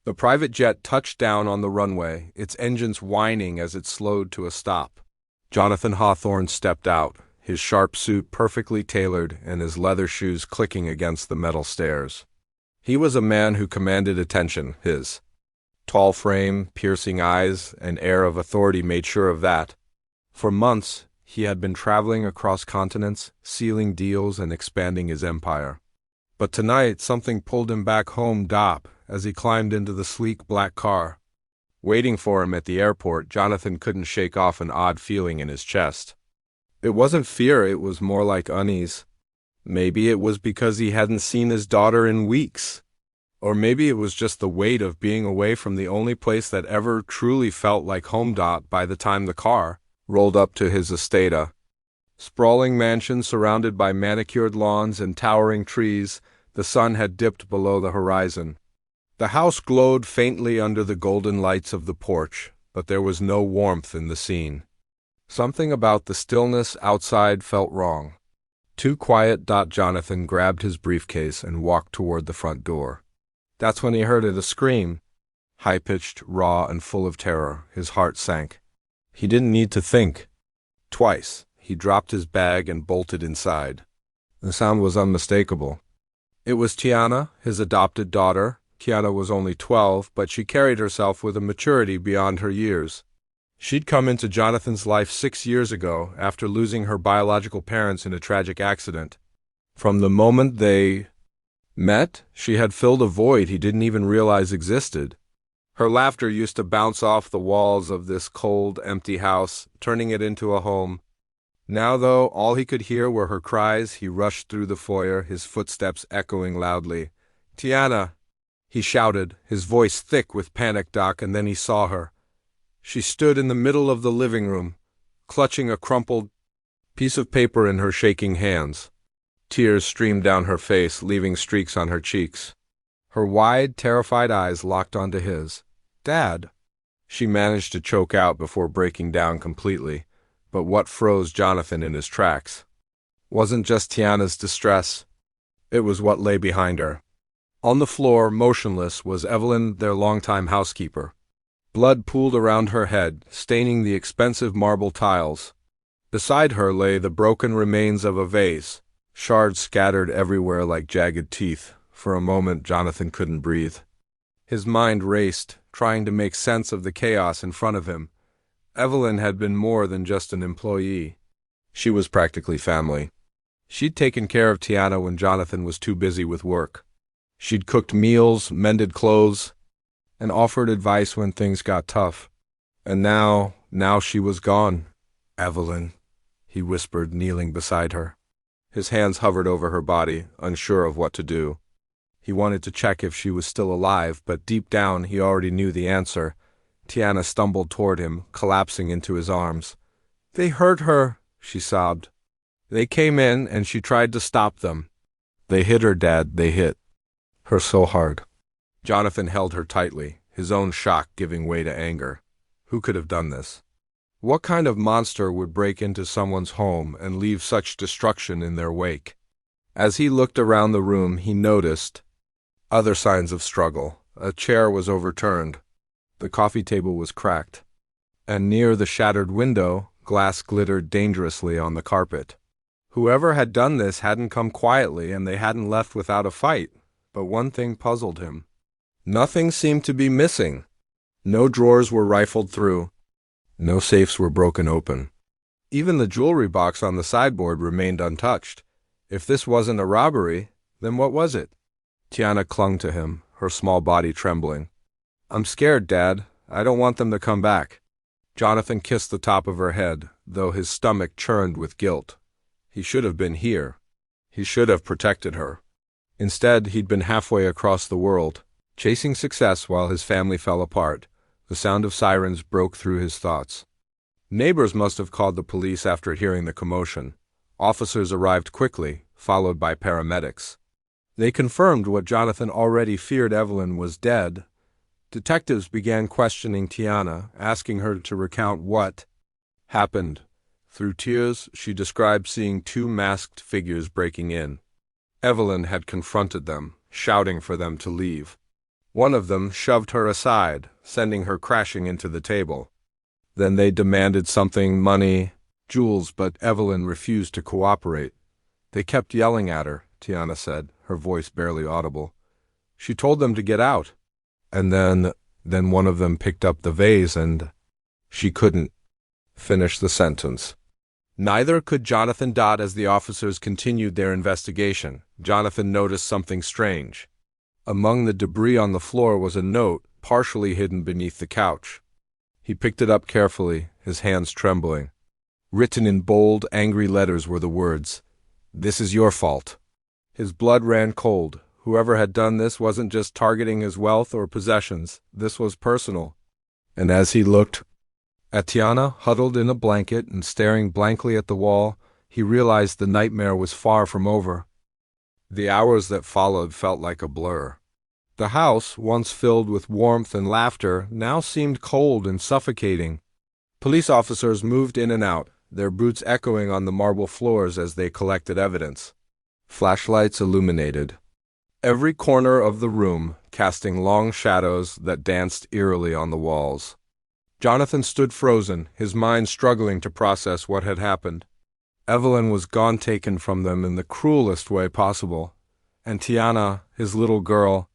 The private jet touched down on the runway, its engines whining as it slowed to a stop. Jonathan Hawthorne stepped out, his sharp suit perfectly tailored and his leather shoes clicking against the metal stairs. He was a man who commanded attention. His tall frame, piercing eyes, and air of authority made sure of that. For months, he had been traveling across continents, sealing deals and expanding his empire. But tonight, something pulled him back home as he climbed into the sleek black car. Waiting for him at the airport, Jonathan couldn't shake off an odd feeling in his chest. It wasn't fear, it was more like unease. Maybe it was because he hadn't seen his daughter in weeks. Or maybe it was just the weight of being away from the only place that ever truly felt like home. By the time the car rolled up to his estate, a sprawling mansion surrounded by manicured lawns and towering trees, the sun had dipped below the horizon. The house glowed faintly under the golden lights of the porch, but there was no warmth in the scene. Something about the stillness outside felt wrong. Too quiet. Jonathan grabbed his briefcase and walked toward the front door. That's when he heard it, a scream. High-pitched, raw, and full of terror, his heart sank. He didn't need to think. Twice, he dropped his bag and bolted inside. The sound was unmistakable. It was Tiana, his adopted daughter. Tiana was only 12, but she carried herself with a maturity beyond her years. She'd come into Jonathan's life 6 years ago after losing her biological parents in a tragic accident. From the moment they met, she had filled a void he didn't even realize existed. Her laughter used to bounce off the walls of this cold, empty house, turning it into a home. Now, though, all he could hear were her cries. He rushed through the foyer, his footsteps echoing loudly. "Tiana!" he shouted, his voice thick with panic. And then he saw her. She stood in the middle of the living room, clutching a crumpled piece of paper in her shaking hands. Tears streamed down her face, leaving streaks on her cheeks. Her wide, terrified eyes locked onto his. "Dad!" she managed to choke out before breaking down completely. But what froze Jonathan in his tracks wasn't just Tiana's distress. It was what lay behind her. On the floor, motionless, was Evelyn, their longtime housekeeper. Blood pooled around her head, staining the expensive marble tiles. Beside her lay the broken remains of a vase, shards scattered everywhere like jagged teeth. For a moment, Jonathan couldn't breathe. His mind raced, trying to make sense of the chaos in front of him. Evelyn had been more than just an employee. She was practically family. She'd taken care of Tiana when Jonathan was too busy with work. She'd cooked meals, mended clothes, and offered advice when things got tough. And now she was gone. "Evelyn," he whispered, kneeling beside her. His hands hovered over her body, unsure of what to do. He wanted to check if she was still alive, but deep down he already knew the answer. Tiana stumbled toward him, collapsing into his arms. "They hurt her," she sobbed. "They came in, and she tried to stop them. They hit her, Dad, they hit her so hard." Jonathan held her tightly, his own shock giving way to anger. Who could have done this? What kind of monster would break into someone's home and leave such destruction in their wake? As he looked around the room, he noticed other signs of struggle. A chair was overturned. The coffee table was cracked. And near the shattered window, glass glittered dangerously on the carpet. Whoever had done this hadn't come quietly, and they hadn't left without a fight. But one thing puzzled him. Nothing seemed to be missing. No drawers were rifled through. No safes were broken open. Even the jewelry box on the sideboard remained untouched. If this wasn't a robbery, then what was it? Tiana clung to him, her small body trembling. "I'm scared, Dad. I don't want them to come back." Jonathan kissed the top of her head, though his stomach churned with guilt. He should have been here. He should have protected her. Instead, he'd been halfway across the world, chasing success while his family fell apart. The sound of sirens broke through his thoughts. Neighbors must have called the police after hearing the commotion. Officers arrived quickly, followed by paramedics. They confirmed what Jonathan already feared: Evelyn was dead. Detectives began questioning Tiana, asking her to recount what happened. Through tears, she described seeing 2 masked figures breaking in. Evelyn had confronted them, shouting for them to leave. One of them shoved her aside, sending her crashing into the table. Then they demanded something, money, jewels, but Evelyn refused to cooperate. They kept yelling at her, Tiana said, her voice barely audible. She told them to get out. And then one of them picked up the vase and she couldn't finish the sentence. Neither could Jonathan Dodd as the officers continued their investigation. Jonathan noticed something strange. Among the debris on the floor was a note, partially hidden beneath the couch. He picked it up carefully, his hands trembling. Written in bold, angry letters were the words, "This is your fault." His blood ran cold. Whoever had done this wasn't just targeting his wealth or possessions. This was personal. And as he looked at Tiana, huddled in a blanket and staring blankly at the wall, he realized the nightmare was far from over. The hours that followed felt like a blur. The house, once filled with warmth and laughter, now seemed cold and suffocating. Police officers moved in and out, their boots echoing on the marble floors as they collected evidence. Flashlights illuminated every corner of the room, casting long shadows that danced eerily on the walls. Jonathan stood frozen, his mind struggling to process what had happened. Evelyn was gone, taken from them in the cruelest way possible. And Tiana, his little girl,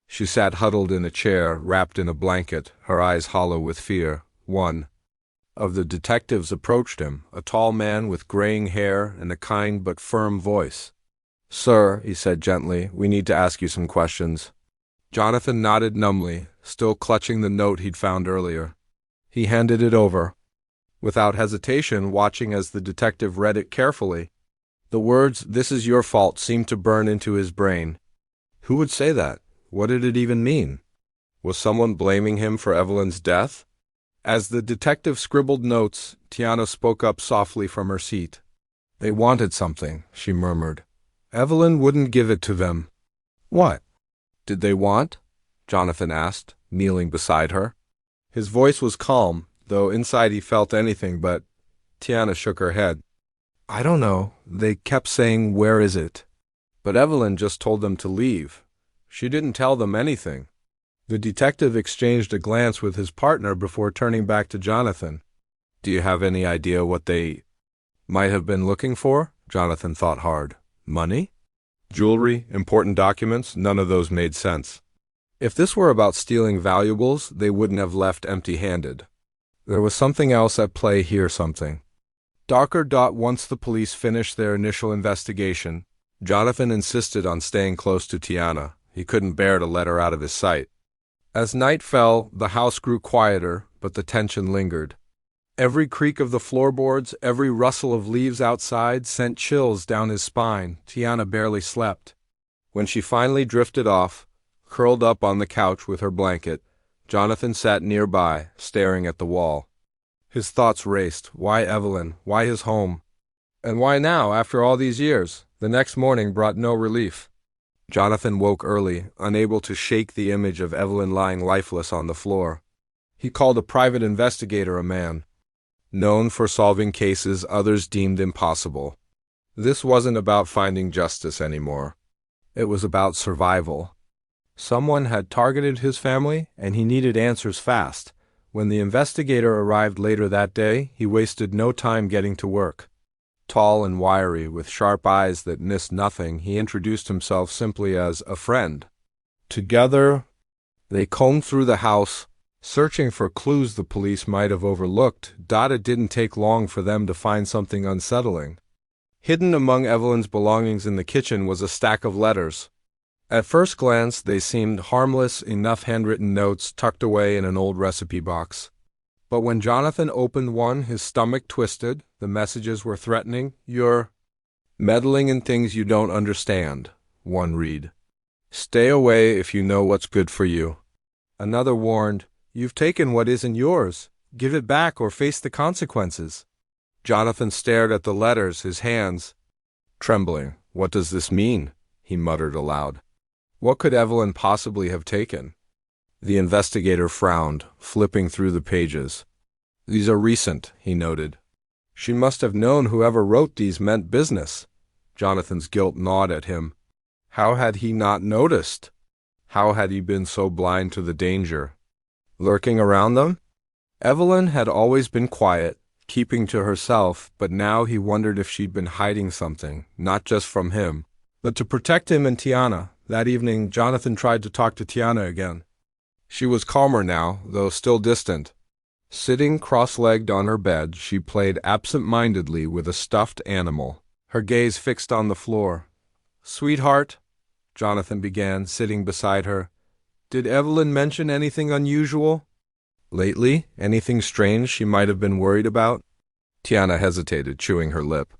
she sat huddled in a chair, wrapped in a blanket, her eyes hollow with fear. One of the detectives approached him, a tall man with graying hair and a kind but firm voice. "Sir," he said gently, "we need to ask you some questions." Jonathan nodded numbly, still clutching the note he'd found earlier. He handed it over, without hesitation, watching as the detective read it carefully. The words, "This is your fault," seemed to burn into his brain. Who would say that? What did it even mean? Was someone blaming him for Evelyn's death? As the detective scribbled notes, Tiana spoke up softly from her seat. "They wanted something," she murmured. "Evelyn wouldn't give it to them." "What did they want?" Jonathan asked, kneeling beside her. His voice was calm, though inside he felt anything but. Tiana shook her head. "I don't know. They kept saying, 'Where is it?' But Evelyn just told them to leave. She didn't tell them anything." The detective exchanged a glance with his partner before turning back to Jonathan. "Do you have any idea what they might have been looking for?" Jonathan thought hard. Money? Jewelry? Important documents? None of those made sense. If this were about stealing valuables, they wouldn't have left empty-handed. There was something else at play here, something darker. Once the police finished their initial investigation, Jonathan insisted on staying close to Tiana. He couldn't bear to let her out of his sight. As night fell, the house grew quieter, but the tension lingered. Every creak of the floorboards, every rustle of leaves outside sent chills down his spine. Tiana barely slept. When she finally drifted off, curled up on the couch with her blanket, Jonathan sat nearby, staring at the wall. His thoughts raced. Why Evelyn? Why his home? And why now, after all these years? The next morning brought no relief. Jonathan woke early, unable to shake the image of Evelyn lying lifeless on the floor. He called a private investigator, a man known for solving cases others deemed impossible. This wasn't about finding justice anymore. It was about survival. Someone had targeted his family, and he needed answers fast. When the investigator arrived later that day, he wasted no time getting to work. Tall and wiry, with sharp eyes that missed nothing, he introduced himself simply as a friend. Together, they combed through the house, searching for clues the police might have overlooked. It didn't take long for them to find something unsettling. Hidden among Evelyn's belongings in the kitchen was a stack of letters. At first glance, they seemed harmless enough, handwritten notes tucked away in an old recipe box. But when Jonathan opened one, his stomach twisted. The messages were threatening. "You're meddling in things you don't understand," one read. "Stay away if you know what's good for you." Another warned, "You've taken what isn't yours. Give it back or face the consequences." Jonathan stared at the letters, his hands trembling. "What does this mean?" he muttered aloud. What could Evelyn possibly have taken? The investigator frowned, flipping through the pages. "These are recent," he noted. She must have known whoever wrote these meant business. Jonathan's guilt gnawed at him. How had he not noticed? How had he been so blind to the danger lurking around them? Evelyn had always been quiet, keeping to herself, but now he wondered if she'd been hiding something, not just from him, but to protect him and Tiana. That evening, Jonathan tried to talk to Tiana again. She was calmer now, though still distant. Sitting cross-legged on her bed, she played absent-mindedly with a stuffed animal, her gaze fixed on the floor. "Sweetheart," Jonathan began, sitting beside her, "did Evelyn mention anything unusual? Lately, anything strange she might have been worried about?" Tiana hesitated, chewing her lip.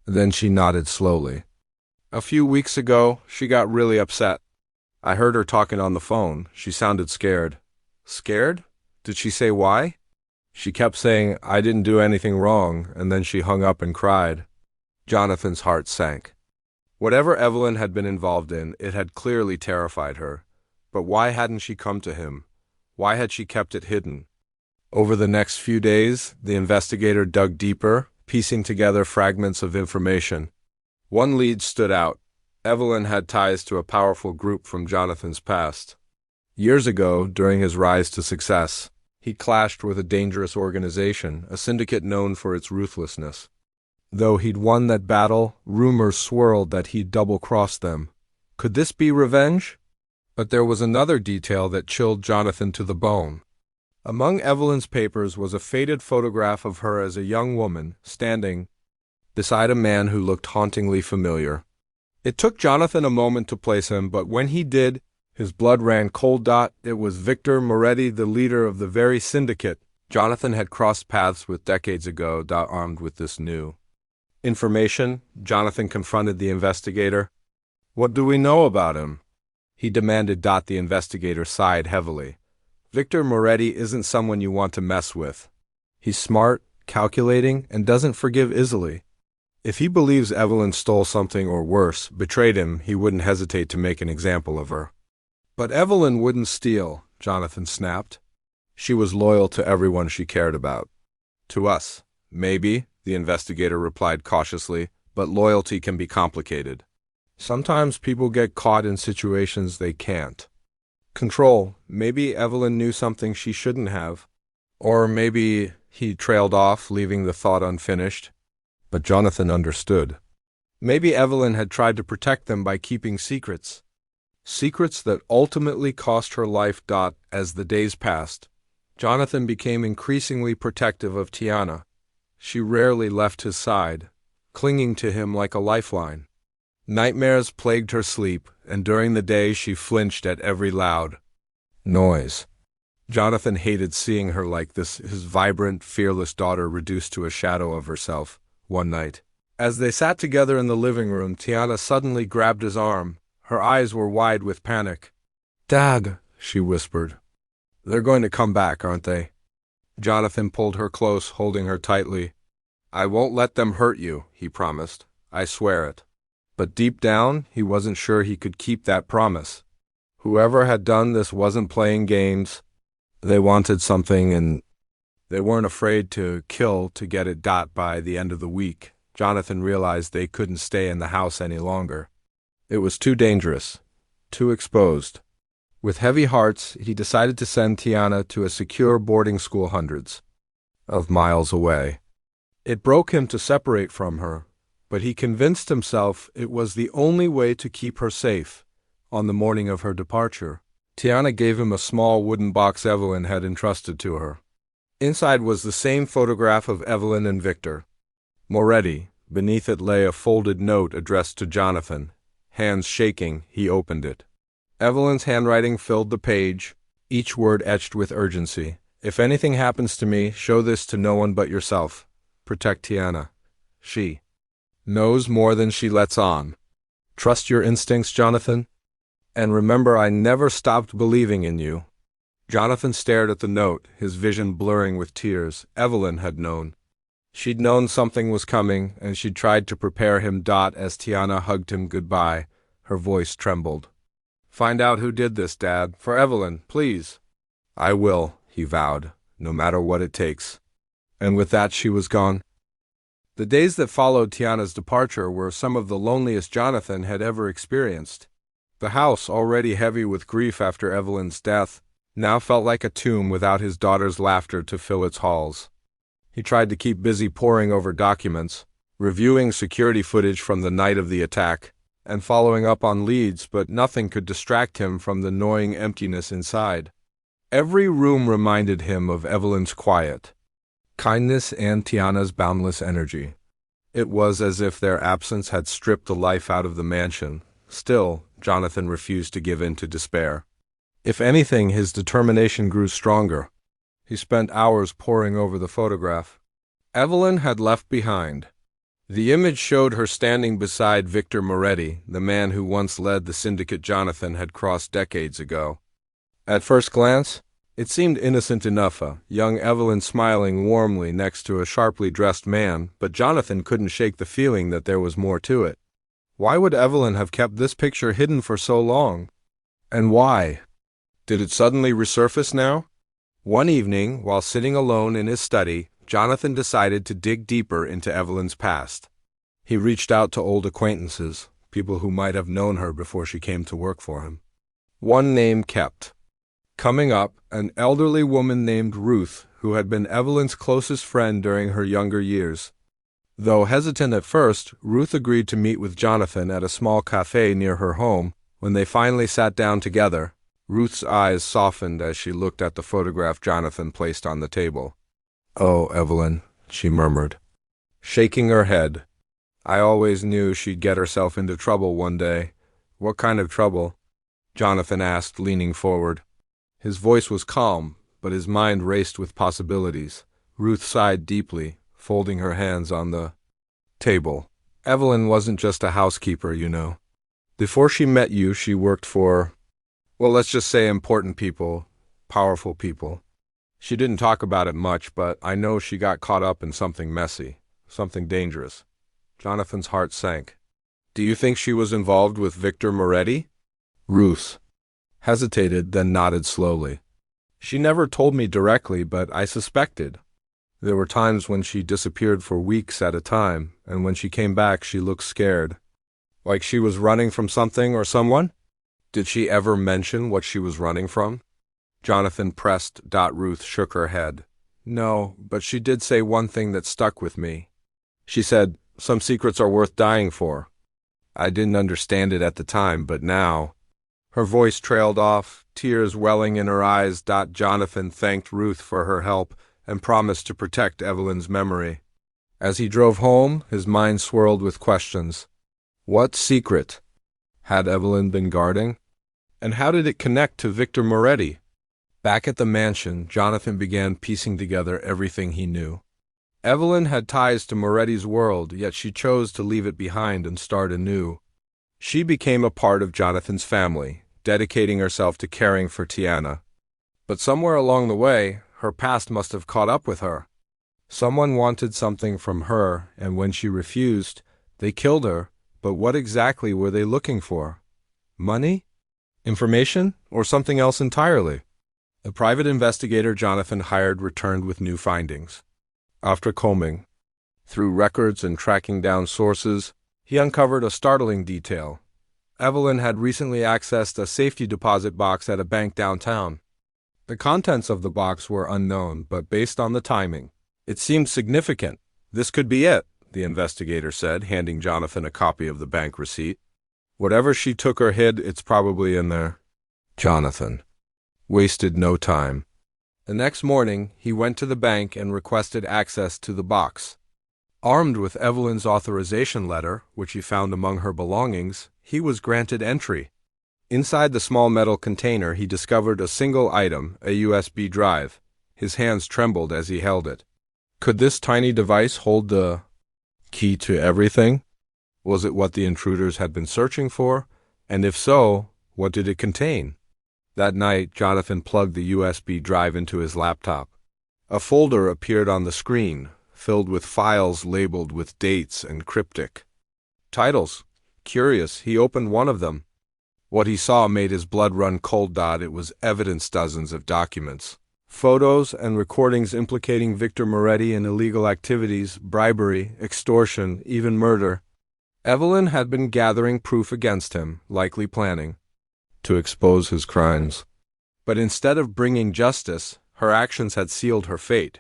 Then she nodded slowly. "A few weeks ago, she got really upset. I heard her talking on the phone. She sounded scared." "Scared? Did she say why?" "She kept saying I didn't do anything wrong, and then she hung up and cried." Jonathan's heart sank. Whatever Evelyn had been involved in, it had clearly terrified her. But why hadn't she come to him? Why had she kept it hidden? Over the next few days, the investigator dug deeper, piecing together fragments of information. One lead stood out. Evelyn had ties to a powerful group from Jonathan's past. Years ago, during his rise to success, he clashed with a dangerous organization, a syndicate known for its ruthlessness. Though he'd won that battle, rumors swirled that he'd double-crossed them. Could this be revenge? But there was another detail that chilled Jonathan to the bone. Among Evelyn's papers was a faded photograph of her as a young woman, standing beside a man who looked hauntingly familiar. It took Jonathan a moment to place him, but when he did, his blood ran cold. It was Victor Moretti, the leader of the very syndicate Jonathan had crossed paths with decades ago. Armed with this new information, Jonathan confronted the investigator. "What do we know about him?" he demanded. The investigator sighed heavily. "Victor Moretti isn't someone you want to mess with. He's smart, calculating, and doesn't forgive easily. If he believes Evelyn stole something or worse, betrayed him, he wouldn't hesitate to make an example of her." "But Evelyn wouldn't steal," Jonathan snapped. "She was loyal to everyone she cared about." "To us, maybe," the investigator replied cautiously, "but loyalty can be complicated. Sometimes people get caught in situations they can't control. Maybe Evelyn knew something she shouldn't have. Or maybe," he trailed off, leaving the thought unfinished. But Jonathan understood. Maybe Evelyn had tried to protect them by keeping secrets. Secrets that ultimately cost her life. As the days passed, Jonathan became increasingly protective of Tiana. She rarely left his side, clinging to him like a lifeline. Nightmares plagued her sleep, and during the day she flinched at every loud noise. Jonathan hated seeing her like this, his vibrant, fearless daughter reduced to a shadow of herself. One night, as they sat together in the living room, Tiana suddenly grabbed his arm. Her eyes were wide with panic. "Dad," she whispered. "They're going to come back, aren't they?" Jonathan pulled her close, holding her tightly. "I won't let them hurt you," he promised. "I swear it." But deep down, he wasn't sure he could keep that promise. Whoever had done this wasn't playing games. They wanted something, and they weren't afraid to kill to get it. By the end of the week, Jonathan realized they couldn't stay in the house any longer. It was too dangerous, too exposed. With heavy hearts, he decided to send Tiana to a secure boarding school hundreds of miles away. It broke him to separate from her, but he convinced himself it was the only way to keep her safe. On the morning of her departure, Tiana gave him a small wooden box Evelyn had entrusted to her. Inside was the same photograph of Evelyn and Victor Moretti. Beneath it lay a folded note addressed to Jonathan. Hands shaking, he opened it. Evelyn's handwriting filled the page, each word etched with urgency. "If anything happens to me, show this to no one but yourself. Protect Tiana. She knows more than she lets on. Trust your instincts, Jonathan. And remember, I never stopped believing in you." Jonathan stared at the note, his vision blurring with tears. Evelyn had known. She'd known something was coming, and she'd tried to prepare him. As Tiana hugged him goodbye, her voice trembled. "Find out who did this, Dad. For Evelyn, please." "I will," he vowed, "no matter what it takes." And with that, she was gone. The days that followed Tiana's departure were some of the loneliest Jonathan had ever experienced. The house, already heavy with grief after Evelyn's death, now felt like a tomb without his daughter's laughter to fill its halls. He tried to keep busy poring over documents, reviewing security footage from the night of the attack, and following up on leads, but nothing could distract him from the gnawing emptiness inside. Every room reminded him of Evelyn's quiet kindness and Tiana's boundless energy. It was as if their absence had stripped the life out of the mansion. Still, Jonathan refused to give in to despair. If anything, his determination grew stronger. He spent hours poring over the photograph Evelyn had left behind. The image showed her standing beside Victor Moretti, the man who once led the syndicate Jonathan had crossed decades ago. At first glance, it seemed innocent enough, young Evelyn smiling warmly next to a sharply dressed man, but Jonathan couldn't shake the feeling that there was more to it. Why would Evelyn have kept this picture hidden for so long? And why? Did it suddenly resurface now? One evening, while sitting alone in his study, Jonathan decided to dig deeper into Evelyn's past. He reached out to old acquaintances, people who might have known her before she came to work for him. One name kept. Coming up, an elderly woman named Ruth, who had been Evelyn's closest friend during her younger years. Though hesitant at first, Ruth agreed to meet with Jonathan at a small cafe near her home. When they finally sat down together, Ruth's eyes softened as she looked at the photograph Jonathan placed on the table. "Oh, Evelyn," she murmured, shaking her head. "I always knew she'd get herself into trouble one day." "What kind of trouble?" Jonathan asked, leaning forward. His voice was calm, but his mind raced with possibilities. Ruth sighed deeply, folding her hands on the table. "Evelyn wasn't just a housekeeper, you know. Before she met you, she worked for, well, let's just say important people, powerful people. She didn't talk about it much, but I know she got caught up in something messy, something dangerous." Jonathan's heart sank. "Do you think she was involved with Victor Moretti?" Ruth hesitated, then nodded slowly. "She never told me directly, but I suspected. There were times when she disappeared for weeks at a time, and when she came back she looked scared. Like she was running from something or someone?" "Did she ever mention what she was running from?" Jonathan pressed. Ruth shook her head. "No, but she did say one thing that stuck with me. She said, 'Some secrets are worth dying for.' I didn't understand it at the time, but now—" Her voice trailed off, tears welling in her eyes. Jonathan thanked Ruth for her help and promised to protect Evelyn's memory. As he drove home, his mind swirled with questions. What secret had Evelyn been guarding? And how did it connect to Victor Moretti? Back at the mansion, Jonathan began piecing together everything he knew. Evelyn had ties to Moretti's world, yet she chose to leave it behind and start anew. She became a part of Jonathan's family, dedicating herself to caring for Tiana. But somewhere along the way, her past must have caught up with her. Someone wanted something from her, and when she refused, they killed her. But what exactly were they looking for? Money? Information? Or something else entirely? The private investigator Jonathan hired returned with new findings. After combing through records and tracking down sources, he uncovered a startling detail. Evelyn had recently accessed a safety deposit box at a bank downtown. The contents of the box were unknown, but based on the timing, it seemed significant. "This could be it," the investigator said, handing Jonathan a copy of the bank receipt. "Whatever she took or hid, it's probably in there." Jonathan wasted no time. The next morning, he went to the bank and requested access to the box. Armed with Evelyn's authorization letter, which he found among her belongings, he was granted entry. Inside the small metal container, he discovered a single item, a USB drive. His hands trembled as he held it. Could this tiny device hold the key to everything? Was it what the intruders had been searching for? And if so, what did it contain? That night, Jonathan plugged the USB drive into his laptop. A folder appeared on the screen, filled with files labeled with dates and cryptic titles. Curious, he opened one of them. What he saw made his blood run cold. It was evidence, dozens of documents, photos and recordings implicating Victor Moretti in illegal activities, bribery, extortion, even murder. Evelyn had been gathering proof against him, likely planning. to expose his crimes. But instead of bringing justice, her actions had sealed her fate.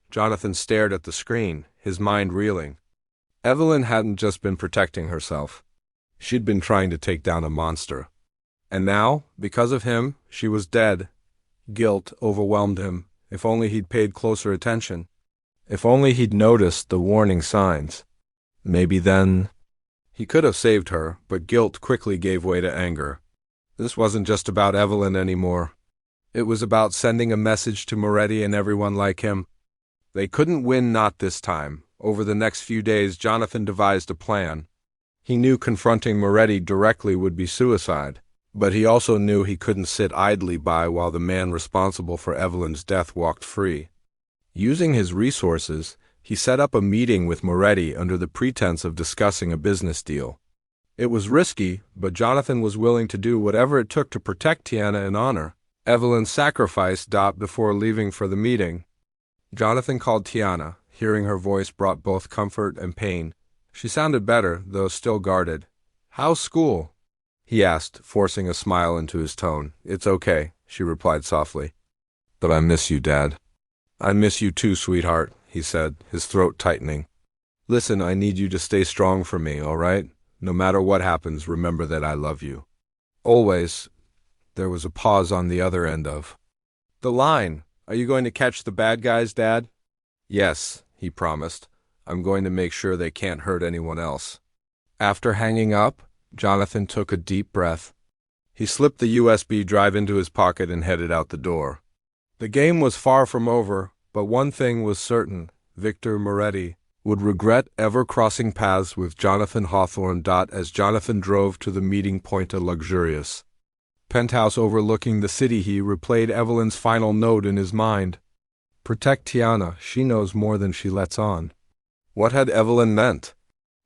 Jonathan stared at the screen, his mind reeling. Evelyn hadn't just been protecting herself. She'd been trying to take down a monster. And now, because of him, she was dead. Guilt overwhelmed him. If only he'd paid closer attention. If only he'd noticed the warning signs. Maybe then... He could have saved her, but guilt quickly gave way to anger. This wasn't just about Evelyn anymore. It was about sending a message to Moretti and everyone like him. They couldn't win, not this time. Over the next few days, Jonathan devised a plan. He knew confronting Moretti directly would be suicide, but he also knew he couldn't sit idly by while the man responsible for Evelyn's death walked free. Using his resources, he set up a meeting with Moretti under the pretense of discussing a business deal. It was risky, but Jonathan was willing to do whatever it took to protect Tiana and honor Evelyn's sacrifice. Before leaving for the meeting, Jonathan called Tiana. Hearing her voice brought both comfort and pain. She sounded better, though still guarded. "How's school?" he asked, forcing a smile into his tone. "It's okay," she replied softly. "But I miss you, Dad." "I miss you too, sweetheart," he said, his throat tightening. "Listen, I need you to stay strong for me, all right? No matter what happens, remember that I love you. Always." There was a pause on the other end of the line. "Are you going to catch the bad guys, Dad?" "Yes," he promised. "I'm going to make sure they can't hurt anyone else." After hanging up, Jonathan took a deep breath. He slipped the USB drive into his pocket and headed out the door. The game was far from over, but one thing was certain: Victor Moretti would regret ever crossing paths with Jonathan Hawthorne. As Jonathan drove to the meeting point, a luxurious penthouse overlooking the city, he replayed Evelyn's final note in his mind. "Protect Tiana, she knows more than she lets on." What had Evelyn meant?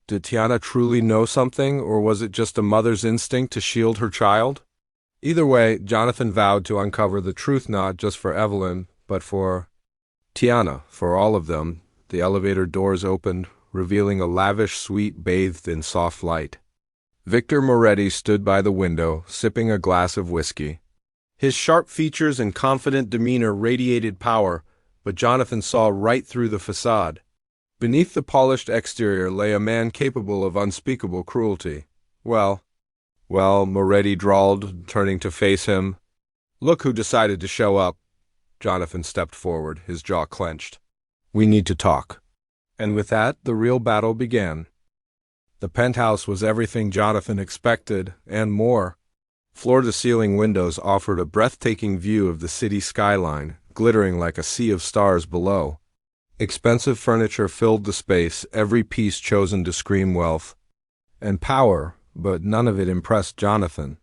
Did Tiana truly know something, or was it just a mother's instinct to shield her child? Either way, Jonathan vowed to uncover the truth, not just for Evelyn, but for Tiana, for all of them. The elevator doors opened, revealing a lavish suite bathed in soft light. Victor Moretti stood by the window, sipping a glass of whiskey. His sharp features and confident demeanor radiated power, but Jonathan saw right through the facade. Beneath the polished exterior lay a man capable of unspeakable cruelty. Well, Moretti drawled, turning to face him. "Look who decided to show up." Jonathan stepped forward, his jaw clenched. "We need to talk." And with that, the real battle began. The penthouse was everything Jonathan expected, and more. Floor-to-ceiling windows offered a breathtaking view of the city skyline, glittering like a sea of stars below. Expensive furniture filled the space, every piece chosen to scream wealth and power, but none of it impressed Jonathan.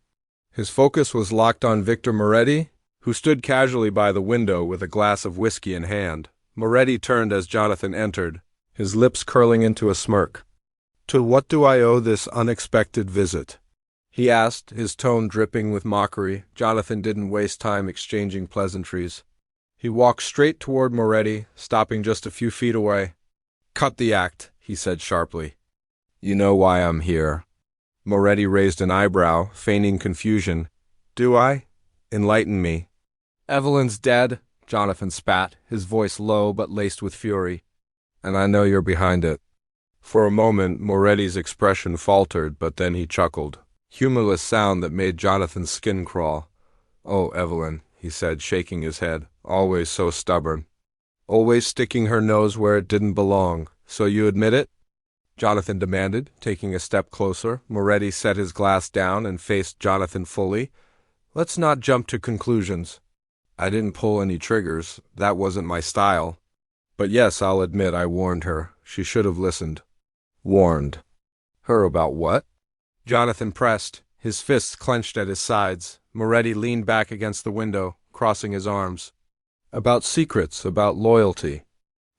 His focus was locked on Victor Moretti, who stood casually by the window with a glass of whiskey in hand. Moretti turned as Jonathan entered, his lips curling into a smirk. "To what do I owe this unexpected visit?" he asked, his tone dripping with mockery. Jonathan didn't waste time exchanging pleasantries. He walked straight toward Moretti, stopping just a few feet away. "Cut the act," he said sharply. "You know why I'm here." Moretti raised an eyebrow, feigning confusion. "Do I? Enlighten me." "Evelyn's dead," Jonathan spat, his voice low but laced with fury. "And I know you're behind it." For a moment, Moretti's expression faltered, but then he chuckled. Humorless sound that made Jonathan's skin crawl. "Oh, Evelyn," he said, shaking his head. "Always so stubborn. Always sticking her nose where it didn't belong. So you admit it?" Jonathan demanded, taking a step closer. Moretti set his glass down and faced Jonathan fully. "Let's not jump to conclusions. I didn't pull any triggers. That wasn't my style. But yes, I'll admit I warned her. She should have listened." "Warned? Her about what?" Jonathan pressed, his fists clenched at his sides. Moretti leaned back against the window, crossing his arms. "About secrets, about loyalty,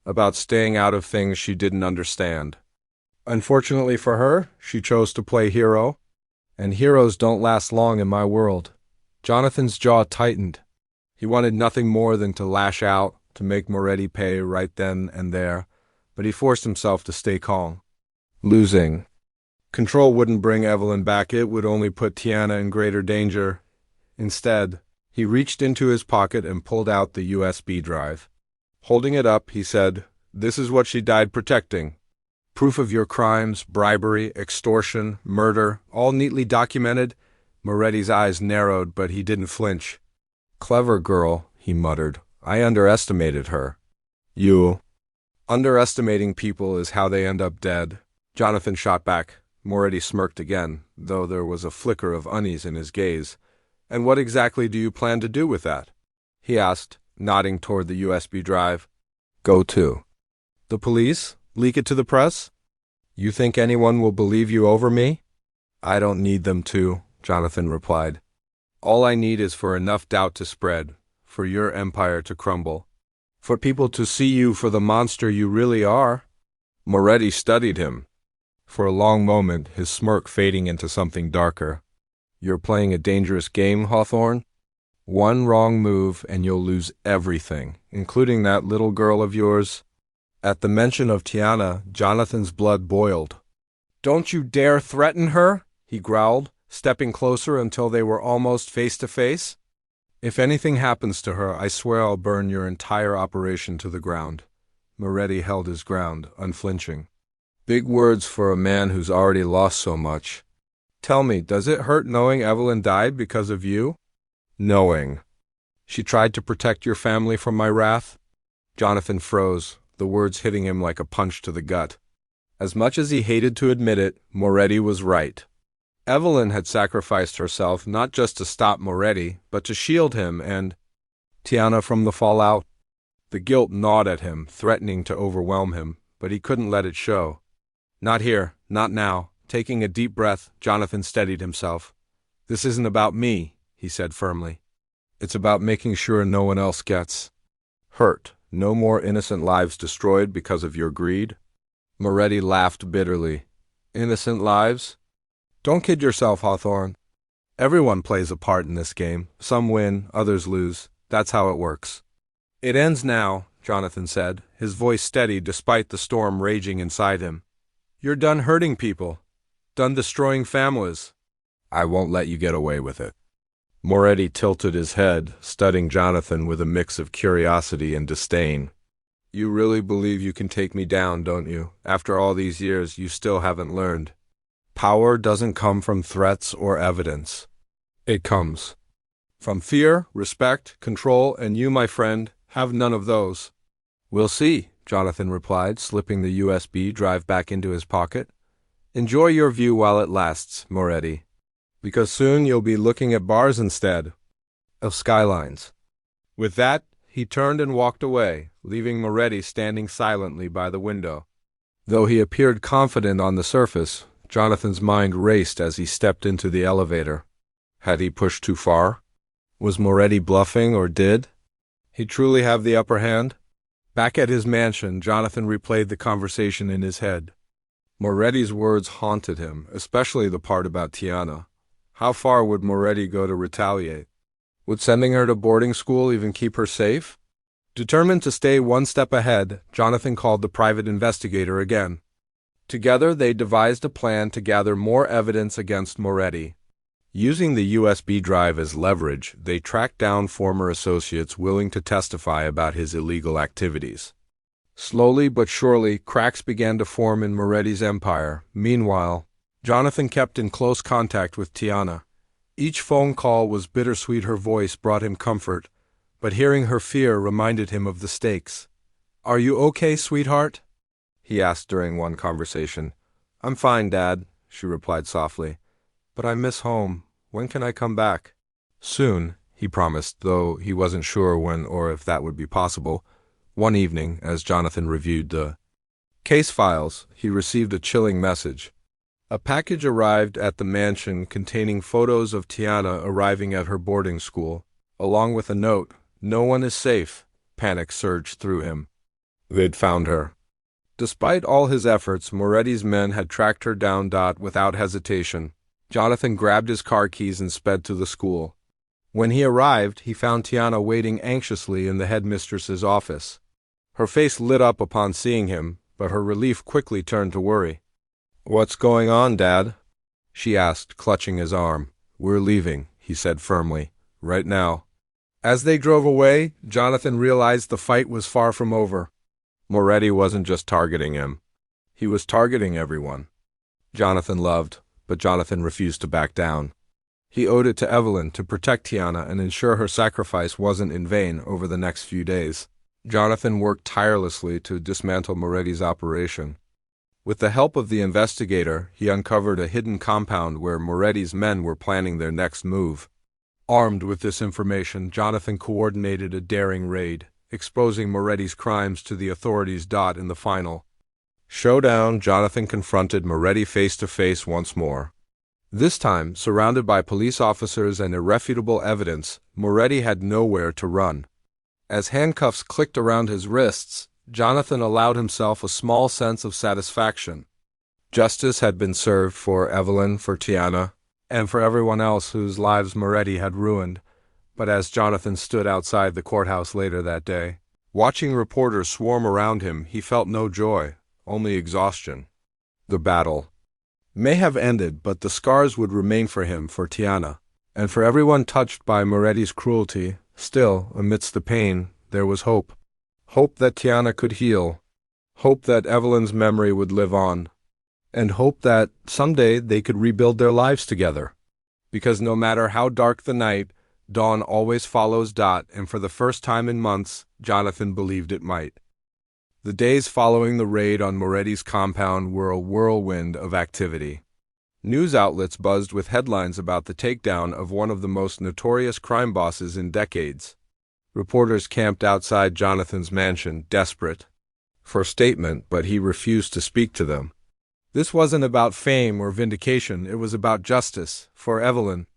about staying out of things she didn't understand. Unfortunately for her, she chose to play hero, and heroes don't last long in my world." Jonathan's jaw tightened. He wanted nothing more than to lash out, to make Moretti pay right then and there, but he forced himself to stay calm. Losing control wouldn't bring Evelyn back, it would only put Tiana in greater danger. Instead, he reached into his pocket and pulled out the USB drive. Holding it up, he said, "This is what she died protecting. Proof of your crimes, bribery, extortion, murder, all neatly documented." Moretti's eyes narrowed, but he didn't flinch. "Clever girl," he muttered. "I underestimated her." "You?" "Underestimating people is how they end up dead," Jonathan shot back. Moretti smirked again, though there was a flicker of unease in his gaze. "And what exactly do you plan to do with that?" he asked, nodding toward the USB drive. "Go to the police? Leak it to the press? You think anyone will believe you over me?" "I don't need them to," Jonathan replied. "All I need is for enough doubt to spread, for your empire to crumble, for people to see you for the monster you really are." Moretti studied him. For a long moment, his smirk fading into something darker. "You're playing a dangerous game, Hawthorne. One wrong move and you'll lose everything, including that little girl of yours." At the mention of Tiana, Jonathan's blood boiled. "Don't you dare threaten her," he growled, stepping closer until they were almost face to face. "If anything happens to her, I swear I'll burn your entire operation to the ground." Moretti held his ground, unflinching. "Big words for a man who's already lost so much. Tell me, does it hurt knowing Evelyn died because of you?" "Knowing she tried to protect your family from my wrath?" Jonathan froze, the words hitting him like a punch to the gut. As much as he hated to admit it, Moretti was right. Evelyn had sacrificed herself not just to stop Moretti, but to shield him and Tiana from the fallout. The guilt gnawed at him, threatening to overwhelm him, but he couldn't let it show. "Not here, not now." Taking a deep breath, Jonathan steadied himself. "This isn't about me," he said firmly. "It's about making sure no one else gets hurt. No more innocent lives destroyed because of your greed." Moretti laughed bitterly. "Innocent lives? Don't kid yourself, Hawthorne. Everyone plays a part in this game. Some win, others lose. That's how it works." "It ends now," Jonathan said, his voice steady despite the storm raging inside him. "You're done hurting people. Done destroying families." "I won't let you get away with it." Moretti tilted his head, studying Jonathan with a mix of curiosity and disdain. "You really believe you can take me down, don't you? After all these years, you still haven't learned. Power doesn't come from threats or evidence. It comes from fear, respect, control, and you, my friend, have none of those." "We'll see," Jonathan replied, slipping the USB drive back into his pocket. "Enjoy your view while it lasts, Moretti, because soon you'll be looking at bars instead of skylines." With that, he turned and walked away, leaving Moretti standing silently by the window. Though he appeared confident on the surface, Jonathan's mind raced as he stepped into the elevator. Had he pushed too far? Was Moretti bluffing, or did he truly have the upper hand? Back at his mansion, Jonathan replayed the conversation in his head. Moretti's words haunted him, especially the part about Tiana. How far would Moretti go to retaliate? Would sending her to boarding school even keep her safe? Determined to stay one step ahead, Jonathan called the private investigator again. Together, they devised a plan to gather more evidence against Moretti. Using the USB drive as leverage, they tracked down former associates willing to testify about his illegal activities. Slowly but surely, cracks began to form in Moretti's empire. Meanwhile, Jonathan kept in close contact with Tiana. Each phone call was bittersweet. Her voice brought him comfort, but hearing her fear reminded him of the stakes. "Are you okay, sweetheart?" he asked during one conversation. "I'm fine, Dad," she replied softly. "But I miss home. When can I come back?" "Soon," he promised, though he wasn't sure when or if that would be possible. One evening, as Jonathan reviewed the case files, he received a chilling message. A package arrived at the mansion containing photos of Tiana arriving at her boarding school, along with a note, "No one is safe." Panic surged through him. They'd found her. Despite all his efforts, Moretti's men had tracked her down without hesitation. Jonathan grabbed his car keys and sped to the school. When he arrived, he found Tiana waiting anxiously in the headmistress's office. Her face lit up upon seeing him, but her relief quickly turned to worry. "What's going on, Dad?" she asked, clutching his arm. "We're leaving," he said firmly. right now. As they drove away, Jonathan realized the fight was far from over. Moretti wasn't just targeting him. He was targeting everyone. Jonathan loved, but Jonathan refused to back down. He owed it to Evelyn to protect Tiana and ensure her sacrifice wasn't in vain over the next few days. Jonathan worked tirelessly to dismantle Moretti's operation. With the help of the investigator, he uncovered a hidden compound where Moretti's men were planning their next move. Armed with this information, Jonathan coordinated a daring raid, exposing Moretti's crimes to the authorities. In the final showdown, Jonathan confronted Moretti face to face once more. This time, surrounded by police officers and irrefutable evidence, Moretti had nowhere to run. As handcuffs clicked around his wrists, Jonathan allowed himself a small sense of satisfaction. Justice had been served for Evelyn, for Tiana, and for everyone else whose lives Moretti had ruined. But as Jonathan stood outside the courthouse later that day, watching reporters swarm around him, he felt no joy, only exhaustion. The battle may have ended, but the scars would remain for him, for Tiana, and for everyone touched by Moretti's cruelty. Still, amidst the pain, there was hope. Hope that Tiana could heal. Hope that Evelyn's memory would live on. And hope that someday they could rebuild their lives together. Because no matter how dark the night, dawn always follows. And for the first time in months, Jonathan believed it might. The days following the raid on Moretti's compound were a whirlwind of activity. News outlets buzzed with headlines about the takedown of one of the most notorious crime bosses in decades. Reporters camped outside Jonathan's mansion, desperate for a statement, but he refused to speak to them. This wasn't about fame or vindication, it was about justice, for Evelyn,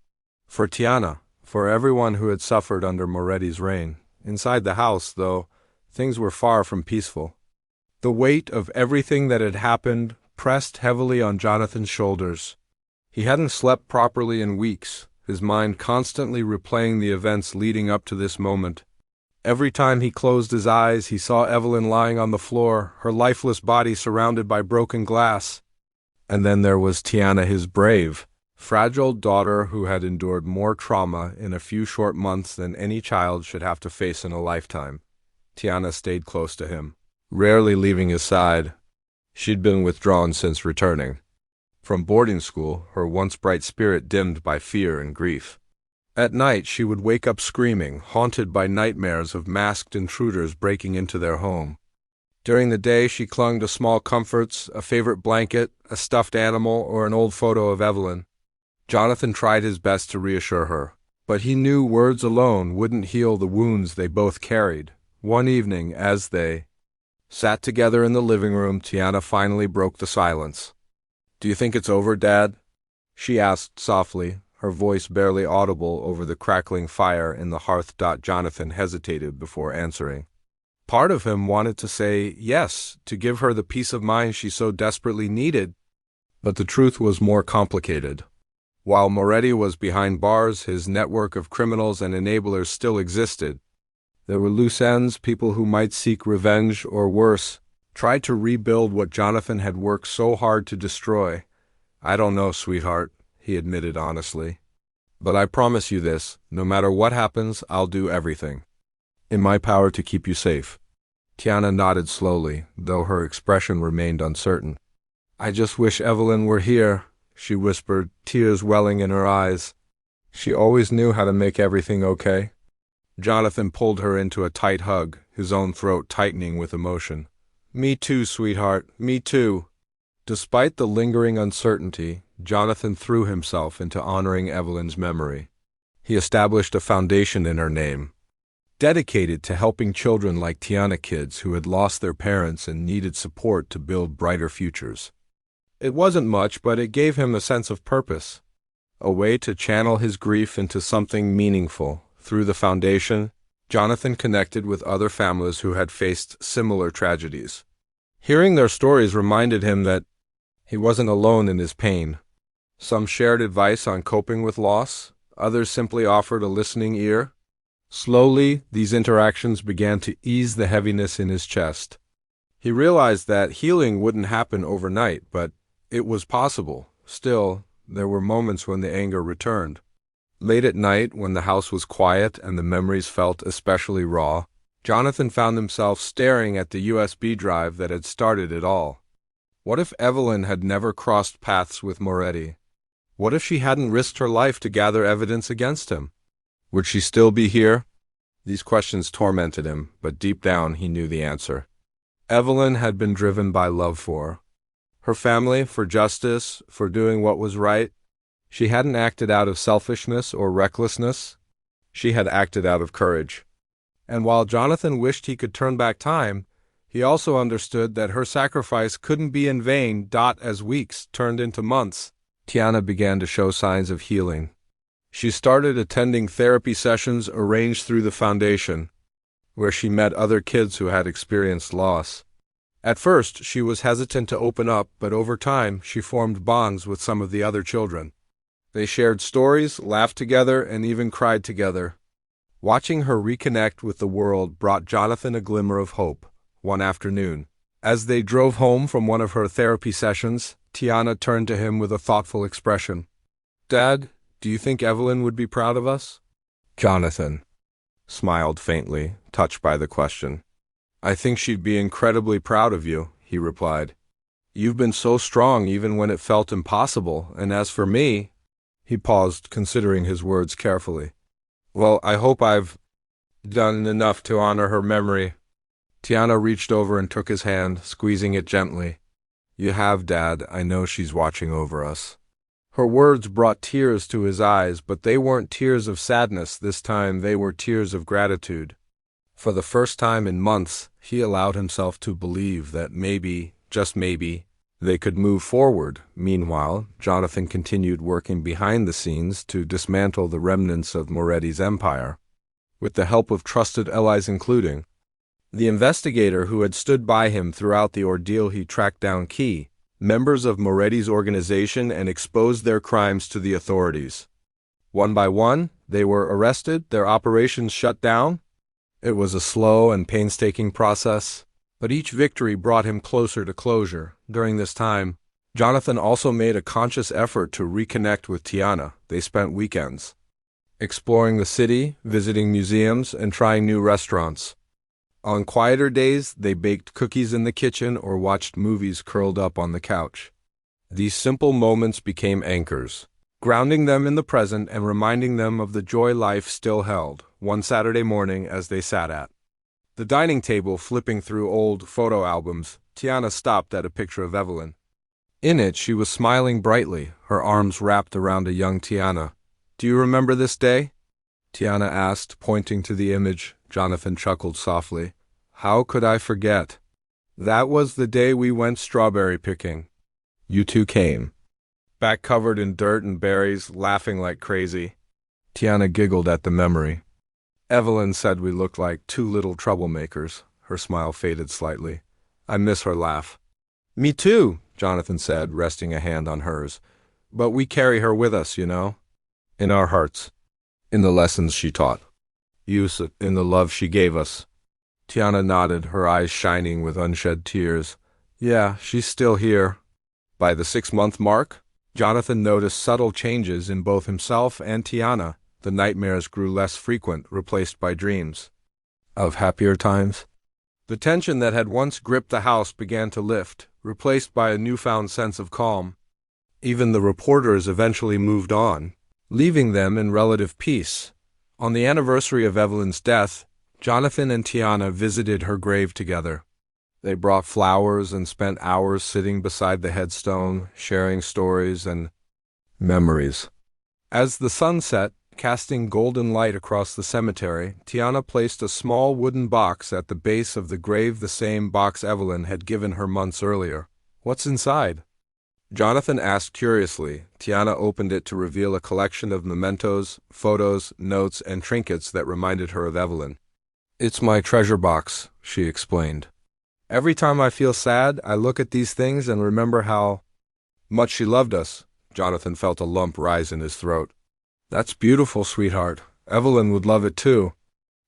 for Tiana, for everyone who had suffered under Moretti's reign. Inside the house, though, things were far from peaceful. The weight of everything that had happened pressed heavily on Jonathan's shoulders. He hadn't slept properly in weeks, his mind constantly replaying the events leading up to this moment. Every time he closed his eyes, he saw Evelyn lying on the floor, her lifeless body surrounded by broken glass. And then there was Tiana, his brave, fragile daughter who had endured more trauma in a few short months than any child should have to face in a lifetime. Tiana stayed close to him, rarely leaving his side. She'd been withdrawn since returning from boarding school, her once bright spirit dimmed by fear and grief. At night, she would wake up screaming, haunted by nightmares of masked intruders breaking into their home. During the day, she clung to small comforts, a favorite blanket, a stuffed animal, or an old photo of Evelyn. Jonathan tried his best to reassure her, but he knew words alone wouldn't heal the wounds they both carried. One evening, as they sat together in the living room, Tiana finally broke the silence. "Do you think it's over, Dad?" she asked softly, her voice barely audible over the crackling fire in the hearth. Jonathan hesitated before answering. Part of him wanted to say yes, to give her the peace of mind she so desperately needed. But the truth was more complicated. While Moretti was behind bars, his network of criminals and enablers still existed. There were loose ends, people who might seek revenge or worse, try to rebuild what Jonathan had worked so hard to destroy. "I don't know, sweetheart," he admitted honestly. "But I promise you this, no matter what happens, I'll do everything in my power to keep you safe." Tiana nodded slowly, though her expression remained uncertain. "I just wish Evelyn were here," she whispered, tears welling in her eyes. "She always knew how to make everything okay." Jonathan pulled her into a tight hug, his own throat tightening with emotion. "Me too, sweetheart, me too." Despite the lingering uncertainty, Jonathan threw himself into honoring Evelyn's memory. He established a foundation in her name, dedicated to helping children like Tiana, kids who had lost their parents and needed support to build brighter futures. It wasn't much, but it gave him a sense of purpose, a way to channel his grief into something meaningful. Through the foundation, Jonathan connected with other families who had faced similar tragedies. Hearing their stories reminded him that he wasn't alone in his pain. Some shared advice on coping with loss, others simply offered a listening ear. Slowly, these interactions began to ease the heaviness in his chest. He realized that healing wouldn't happen overnight, but it was possible. Still, there were moments when the anger returned. Late at night, when the house was quiet and the memories felt especially raw, Jonathan found himself staring at the USB drive that had started it all. What if Evelyn had never crossed paths with Moretti? What if she hadn't risked her life to gather evidence against him? Would she still be here? These questions tormented him, but deep down he knew the answer. Evelyn had been driven by love for her family, for justice, for doing what was right. She hadn't acted out of selfishness or recklessness. She had acted out of courage. And while Jonathan wished he could turn back time, he also understood that her sacrifice couldn't be in vain. As weeks turned into months, Tiana began to show signs of healing. She started attending therapy sessions arranged through the foundation, where she met other kids who had experienced loss. At first, she was hesitant to open up, but over time, she formed bonds with some of the other children. They shared stories, laughed together, and even cried together. Watching her reconnect with the world brought Jonathan a glimmer of hope. One afternoon, as they drove home from one of her therapy sessions, Tiana turned to him with a thoughtful expression. "Dad, do you think Evelyn would be proud of us?" Jonathan smiled faintly, touched by the question. "I think she'd be incredibly proud of you," he replied. "You've been so strong even when it felt impossible, and as for me—" He paused, considering his words carefully. "Well, I hope I've done enough to honor her memory." Tiana reached over and took his hand, squeezing it gently. "You have, Dad. I know she's watching over us." Her words brought tears to his eyes, but they weren't tears of sadness this time. They were tears of gratitude. For the first time in months, he allowed himself to believe that maybe, just maybe, they could move forward. Meanwhile, Jonathan continued working behind the scenes to dismantle the remnants of Moretti's empire, with the help of trusted allies including the investigator who had stood by him throughout the ordeal. He tracked down key members of Moretti's organization and exposed their crimes to the authorities. One by one, they were arrested, their operations shut down. It was a slow and painstaking process, but each victory brought him closer to closure. During this time, Jonathan also made a conscious effort to reconnect with Tiana. They spent weekends exploring the city, visiting museums, and trying new restaurants. On quieter days, they baked cookies in the kitchen or watched movies curled up on the couch. These simple moments became anchors, grounding them in the present and reminding them of the joy life still held. One Saturday morning, as they sat at the dining table flipping through old photo albums, Tiana stopped at a picture of Evelyn. In it, she was smiling brightly, her arms wrapped around a young Tiana. "Do you remember this day?" Tiana asked, pointing to the image. Jonathan chuckled softly. "How could I forget? That was the day we went strawberry picking. You two came, back covered in dirt and berries, laughing like crazy." Tiana giggled at the memory. "Evelyn said we looked like two little troublemakers." Her smile faded slightly. "I miss her laugh." "Me too," Jonathan said, resting a hand on hers. "But we carry her with us, you know. In our hearts. In the lessons she taught. In the love she gave us." Tiana nodded, her eyes shining with unshed tears. "Yeah, she's still here." By the 6-month mark, Jonathan noticed subtle changes in both himself and Tiana. The nightmares grew less frequent, replaced by dreams of happier times. The tension that had once gripped the house began to lift, replaced by a newfound sense of calm. Even the reporters eventually moved on, leaving them in relative peace. On the anniversary of Evelyn's death, Jonathan and Tiana visited her grave together. They brought flowers and spent hours sitting beside the headstone, sharing stories and memories. As the sun set, casting golden light across the cemetery, Tiana placed a small wooden box at the base of the grave, the same box Evelyn had given her months earlier. "What's inside?" Jonathan asked curiously. Tiana opened it to reveal a collection of mementos, photos, notes, and trinkets that reminded her of Evelyn. "It's my treasure box," she explained. "Every time I feel sad, I look at these things and remember how much she loved us." Jonathan felt a lump rise in his throat. "That's beautiful, sweetheart. Evelyn would love it too."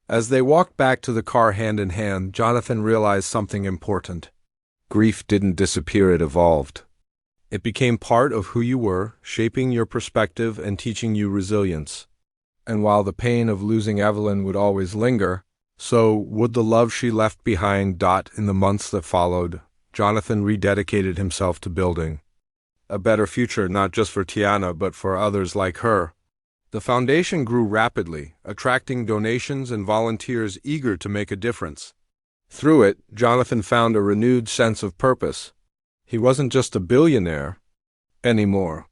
As they walked back to the car hand in hand, Jonathan realized something important. Grief didn't disappear, it evolved. It became part of who you were, shaping your perspective and teaching you resilience. And while the pain of losing Evelyn would always linger, so would the love she left behind. In the months that followed, Jonathan rededicated himself to building a better future not just for Tiana but for others like her. The foundation grew rapidly, attracting donations and volunteers eager to make a difference. Through it, Jonathan found a renewed sense of purpose. He wasn't just a billionaire anymore.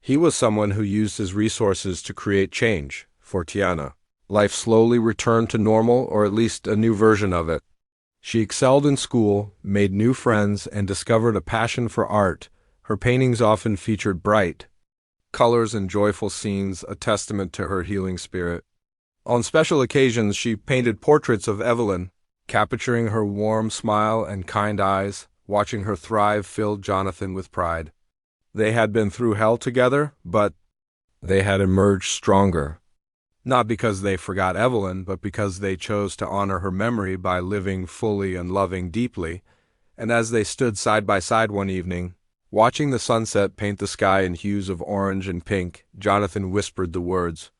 He was someone who used his resources to create change for Tiana. Life slowly returned to normal, or at least a new version of it. She excelled in school, made new friends, and discovered a passion for art. Her paintings often featured bright colors and joyful scenes, a testament to her healing spirit. On special occasions, she painted portraits of Evelyn, capturing her warm smile and kind eyes. Watching her thrive filled Jonathan with pride. They had been through hell together, but they had emerged stronger. Not because they forgot Evelyn, but because they chose to honor her memory by living fully and loving deeply. And as they stood side by side one evening, watching the sunset paint the sky in hues of orange and pink, Jonathan whispered the words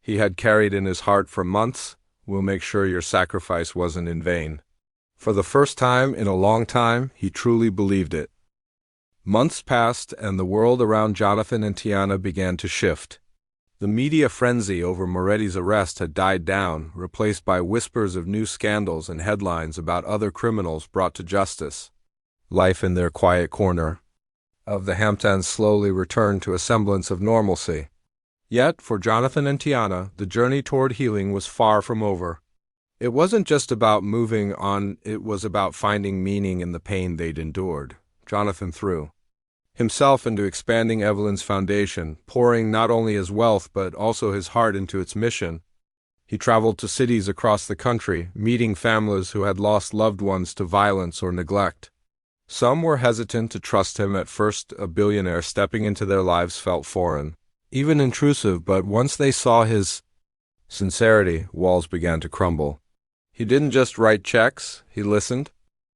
he had carried in his heart for months: "We'll make sure your sacrifice wasn't in vain." For the first time in a long time, he truly believed it. Months passed, and the world around Jonathan and Tiana began to shift. The media frenzy over Moretti's arrest had died down, replaced by whispers of new scandals and headlines about other criminals brought to justice. Life in their quiet corner of the Hamptons slowly returned to a semblance of normalcy. Yet, for Jonathan and Tiana, the journey toward healing was far from over. It wasn't just about moving on, it was about finding meaning in the pain they'd endured. Jonathan threw himself into expanding Evelyn's foundation, pouring not only his wealth but also his heart into its mission. He traveled to cities across the country, meeting families who had lost loved ones to violence or neglect. Some were hesitant to trust him at first. A billionaire stepping into their lives felt foreign, even intrusive, but once they saw his sincerity, walls began to crumble. He didn't just write checks, he listened.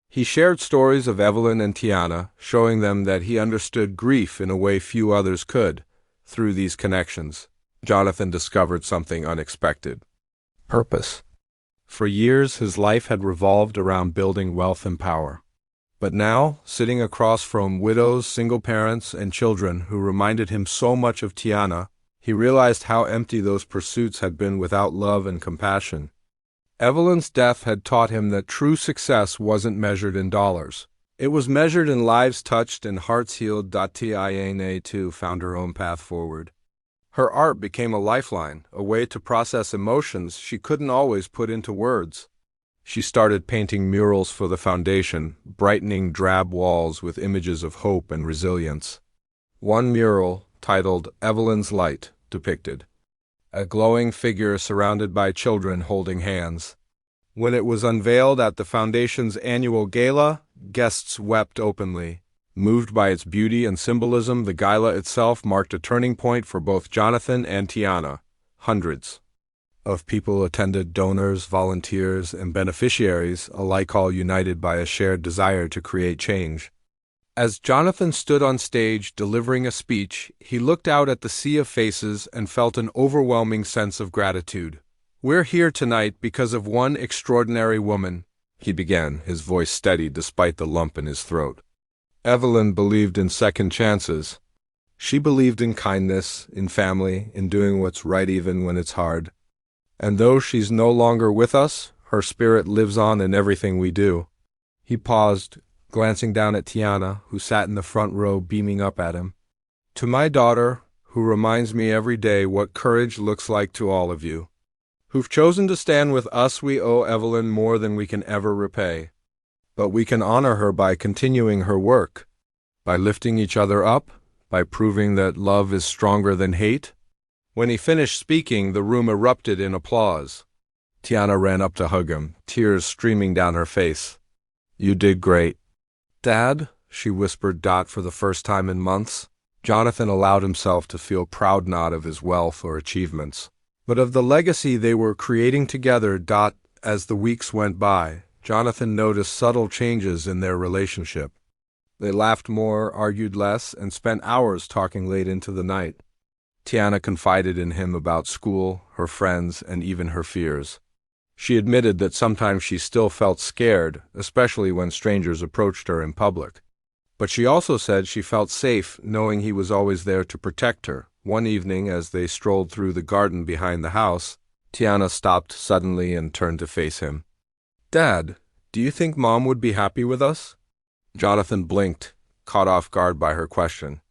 He shared stories of Evelyn and Tiana, showing them that he understood grief in a way few others could. Through these connections, Jonathan discovered something unexpected: purpose. For years, his life had revolved around building wealth and power. But now, sitting across from widows, single parents, and children who reminded him so much of Tiana, he realized how empty those pursuits had been without love and compassion. Evelyn's death had taught him that true success wasn't measured in dollars. It was measured in lives touched and hearts healed. Tiana too found her own path forward. Her art became a lifeline, a way to process emotions she couldn't always put into words. She started painting murals for the foundation, brightening drab walls with images of hope and resilience. One mural, titled "Evelyn's Light," depicted a glowing figure surrounded by children holding hands. When it was unveiled at the foundation's annual gala, guests wept openly. Moved by its beauty and symbolism, the gala itself marked a turning point for both Jonathan and Tiana. Hundreds of people attended, donors, volunteers, and beneficiaries, alike all united by a shared desire to create change. As Jonathan stood on stage delivering a speech, he looked out at the sea of faces and felt an overwhelming sense of gratitude. "We're here tonight because of one extraordinary woman," he began, his voice steady despite the lump in his throat. Evelyn believed in second chances. She believed in kindness, in family, in doing what's right even when it's hard. And though she's no longer with us, her spirit lives on in everything we do. He paused, glancing down at Tiana, who sat in the front row beaming up at him. "To my daughter, who reminds me every day what courage looks like, to all of you who've chosen to stand with us, we owe Evelyn more than we can ever repay. But we can honor her by continuing her work, by lifting each other up, by proving that love is stronger than hate." When he finished speaking, the room erupted in applause. Tiana ran up to hug him, tears streaming down her face. "You did great, Dad," she whispered. For the first time in months, Jonathan allowed himself to feel proud not of his wealth or achievements, but of the legacy they were creating together. As the weeks went by, Jonathan noticed subtle changes in their relationship. They laughed more, argued less, and spent hours talking late into the night. Tiana confided in him about school, her friends, and even her fears. She admitted that sometimes she still felt scared, especially when strangers approached her in public. But she also said she felt safe knowing he was always there to protect her. One evening, as they strolled through the garden behind the house, Tiana stopped suddenly and turned to face him. "Dad, do you think Mom would be happy with us?" Jonathan blinked, caught off guard by her question.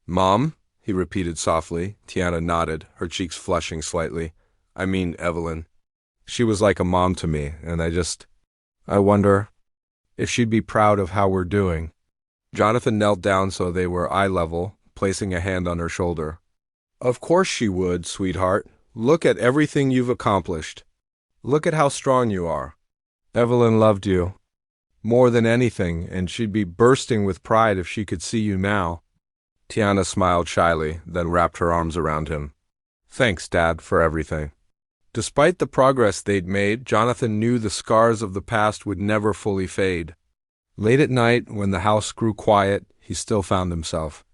"Mom?" he repeated softly. Tiana nodded, her cheeks flushing slightly. "I mean Evelyn. She was like a mom to me, and I wonder if she'd be proud of how we're doing." Jonathan knelt down so they were eye level, placing a hand on her shoulder. "Of course she would, sweetheart. Look at everything you've accomplished. Look at how strong you are. Evelyn loved you more than anything, and she'd be bursting with pride if she could see you now." Tiana smiled shyly, then wrapped her arms around him. "Thanks, Dad, for everything." Despite the progress they'd made, Jonathan knew the scars of the past would never fully fade. Late at night, when the house grew quiet, he still found himself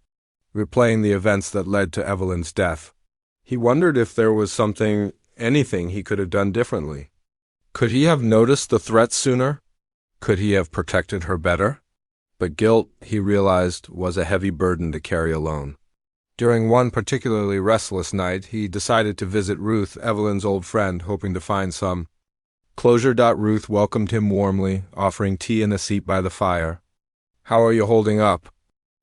replaying the events that led to Evelyn's death. He wondered if there was anything he could have done differently. Could he have noticed the threat sooner? Could he have protected her better? But guilt, he realized, was a heavy burden to carry alone. During one particularly restless night, he decided to visit Ruth, Evelyn's old friend, hoping to find some closure. Ruth welcomed him warmly, offering tea and a seat by the fire. "How are you holding up?"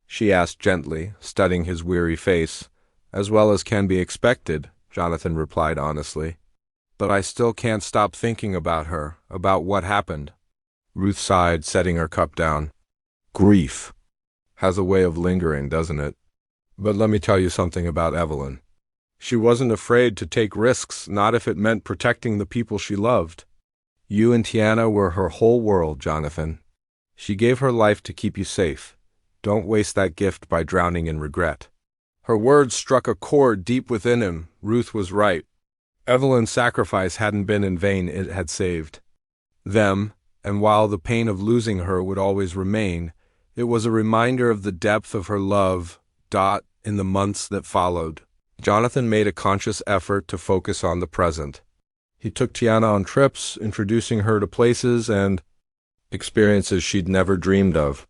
she asked gently, studying his weary face. "As well as can be expected," Jonathan replied honestly. "But I still can't stop thinking about her, about what happened." Ruth sighed, setting her cup down. "Grief has a way of lingering, doesn't it? But let me tell you something about Evelyn. She wasn't afraid to take risks, not if it meant protecting the people she loved. You and Tiana were her whole world, Jonathan. She gave her life to keep you safe. Don't waste that gift by drowning in regret." Her words struck a chord deep within him. Ruth was right. Evelyn's sacrifice hadn't been in vain, it had saved them, and while the pain of losing her would always remain, it was a reminder of the depth of her love. In the months that followed, Jonathan made a conscious effort to focus on the present. He took Tiana on trips, introducing her to places and experiences she'd never dreamed of.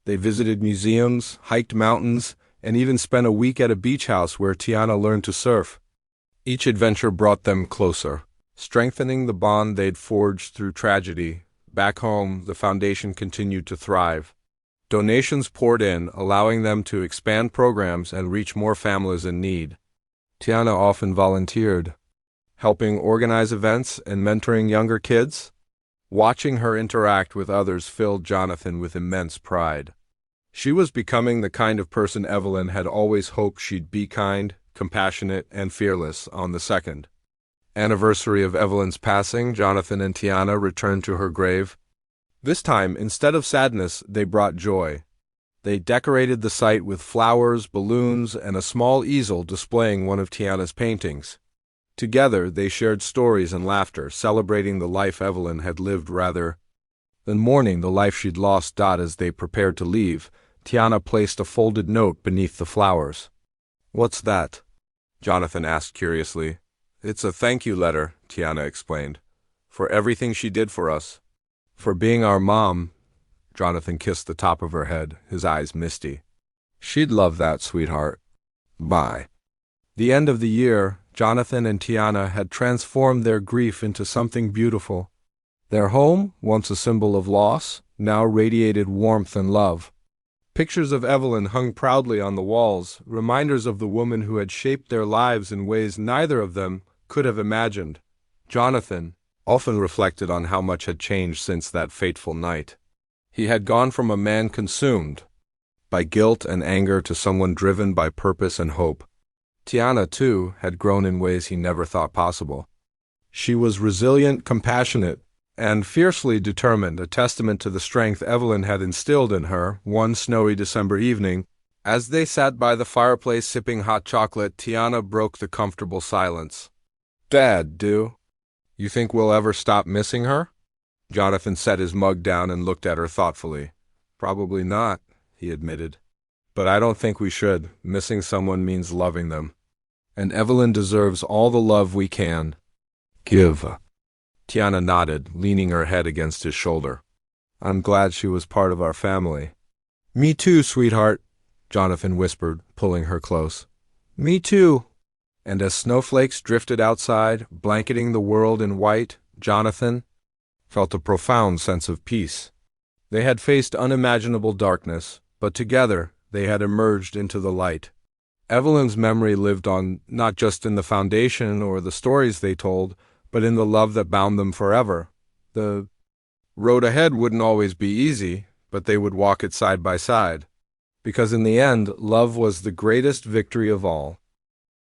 They visited museums, hiked mountains, and even spent a week at a beach house where Tiana learned to surf. Each adventure brought them closer, strengthening the bond they'd forged through tragedy. Back home, the foundation continued to thrive. Donations poured in, allowing them to expand programs and reach more families in need. Tiana often volunteered, helping organize events and mentoring younger kids. Watching her interact with others filled Jonathan with immense pride. She was becoming the kind of person Evelyn had always hoped she'd be: kind, compassionate, and fearless. On the second anniversary of Evelyn's passing, Jonathan and Tiana returned to her grave. This time, instead of sadness, they brought joy. They decorated the site with flowers, balloons, and a small easel displaying one of Tiana's paintings. Together, they shared stories and laughter, celebrating the life Evelyn had lived rather than mourning the life she'd lost. As they prepared to leave, Tiana placed a folded note beneath the flowers. "What's that?" Jonathan asked curiously. "It's a thank you letter," Tiana explained, "for everything she did for us. For being our mom." Jonathan kissed the top of her head, his eyes misty. "She'd love that, sweetheart. Bye." The end of the year, Jonathan and Tiana had transformed their grief into something beautiful. Their home, once a symbol of loss, now radiated warmth and love. Pictures of Evelyn hung proudly on the walls, reminders of the woman who had shaped their lives in ways neither of them could have imagined. Jonathan often reflected on how much had changed since that fateful night. He had gone from a man consumed by guilt and anger to someone driven by purpose and hope. Tiana, too, had grown in ways he never thought possible. She was resilient, compassionate, and fiercely determined, a testament to the strength Evelyn had instilled in her. One snowy December evening, as they sat by the fireplace sipping hot chocolate, Tiana broke the comfortable silence. "Dad, you think we'll ever stop missing her?" Jonathan set his mug down and looked at her thoughtfully. "Probably not," he admitted. "But I don't think we should. Missing someone means loving them. And Evelyn deserves all the love we can give. Tiana nodded, leaning her head against his shoulder. I'm glad she was part of our family. Me too, sweetheart, Jonathan whispered, pulling her close. Me too. And as snowflakes drifted outside, blanketing the world in white, Jonathan felt a profound sense of peace. They had faced unimaginable darkness, but together they had emerged into the light. Evelyn's memory lived on not just in the foundation or the stories they told, but in the love that bound them forever. The road ahead wouldn't always be easy, but they would walk it side by side. Because in the end, love was the greatest victory of all.